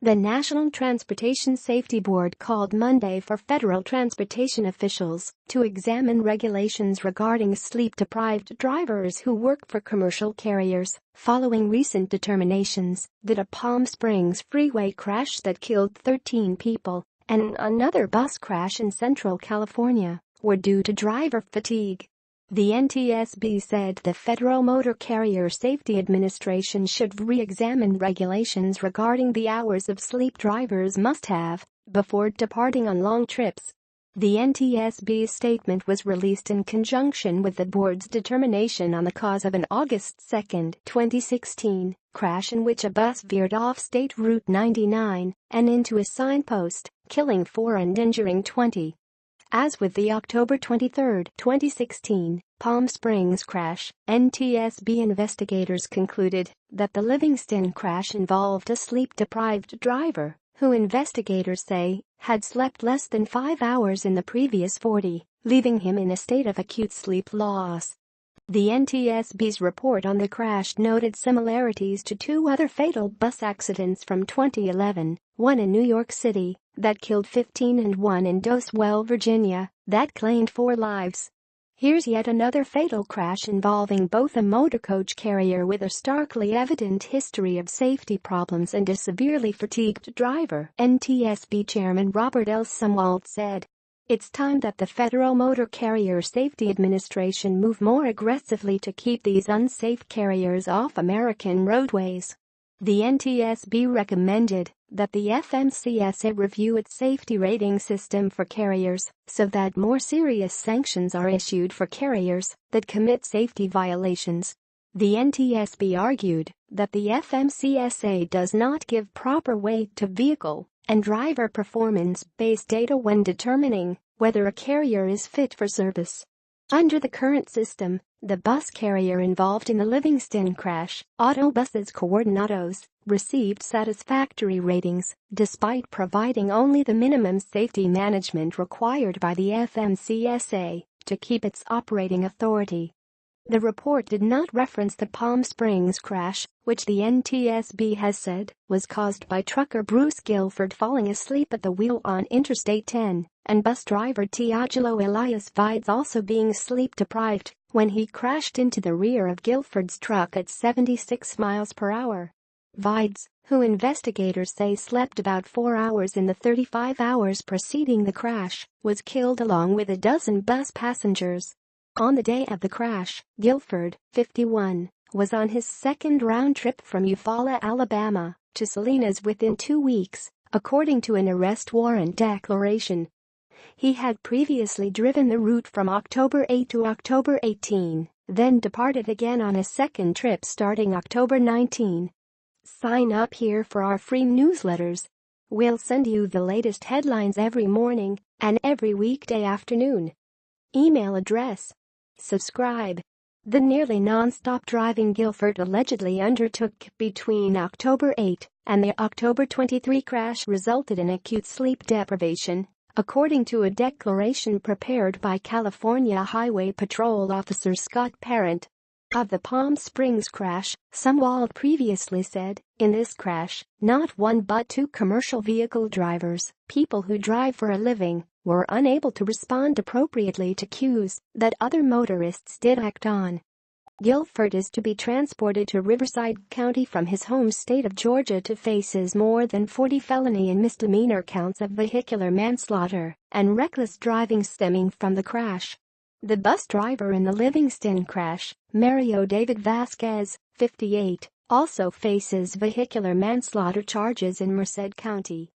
The National Transportation Safety Board called Monday for federal transportation officials to examine regulations regarding sleep-deprived drivers who work for commercial carriers, following recent determinations that a Palm Springs freeway crash that killed 13 people and another bus crash in Central California were due to driver fatigue. The NTSB said the Federal Motor Carrier Safety Administration should re-examine regulations regarding the hours of sleep drivers must have before departing on long trips. The NTSB's statement was released in conjunction with the board's determination on the cause of an August 2, 2016, crash in which a bus veered off State Route 99 and into a signpost, killing 4 and injuring 20. As with the October 23, 2016, Palm Springs crash, NTSB investigators concluded that the Livingston crash involved a sleep-deprived driver who investigators say had slept less than 5 hours in the previous 40, leaving him in a state of acute sleep loss. The NTSB's report on the crash noted similarities to 2 other fatal bus accidents from 2011, one in New York City that killed 15 and one in Doswell, Virginia, that claimed 4 lives. Here's yet another fatal crash involving both a motorcoach carrier with a starkly evident history of safety problems and a severely fatigued driver, NTSB Chairman Robert L. Sumwalt said. It's time that the Federal Motor Carrier Safety Administration move more aggressively to keep these unsafe carriers off American roadways. The NTSB recommended that the FMCSA review its safety rating system for carriers so that more serious sanctions are issued for carriers that commit safety violations. The NTSB argued that the FMCSA does not give proper weight to vehicle and driver performance-based data when determining whether a carrier is fit for service. Under the current system, the bus carrier involved in the Livingston crash, Autobuses Coordinados, received satisfactory ratings despite providing only the minimum safety management required by the FMCSA to keep its operating authority. The report did not reference the Palm Springs crash, which the NTSB has said was caused by trucker Bruce Guilford falling asleep at the wheel on Interstate 10 and bus driver Teodoro Elias Vides also being sleep-deprived when he crashed into the rear of Guilford's truck at 76 miles per hour. Vides, who investigators say slept about 4 hours in the 35 hours preceding the crash, was killed along with a dozen bus passengers. On the day of the crash, Guilford, 51, was on his second round trip from Eufaula, Alabama, to Salinas within 2 weeks, according to an arrest warrant declaration. He had previously driven the route from October 8 to October 18, then departed again on a second trip starting October 19. Sign up here for our free newsletters. We'll send you the latest headlines every morning and every weekday afternoon. Email address. Subscribe. The nearly non-stop driving Guilford allegedly undertook between October 8 and the October 23 crash resulted in acute sleep deprivation, according to a declaration prepared by California Highway Patrol Officer Scott Parent. Of the Palm Springs crash, Sumwalt previously said, in this crash, not 1 but 2 commercial vehicle drivers, people who drive for a living, were unable to respond appropriately to cues that other motorists did act on. Guilford is to be transported to Riverside County from his home state of Georgia to face his more than 40 felony and misdemeanor counts of vehicular manslaughter and reckless driving stemming from the crash. The bus driver in the Livingston crash, Mario David Vasquez, 58, also faces vehicular manslaughter charges in Merced County.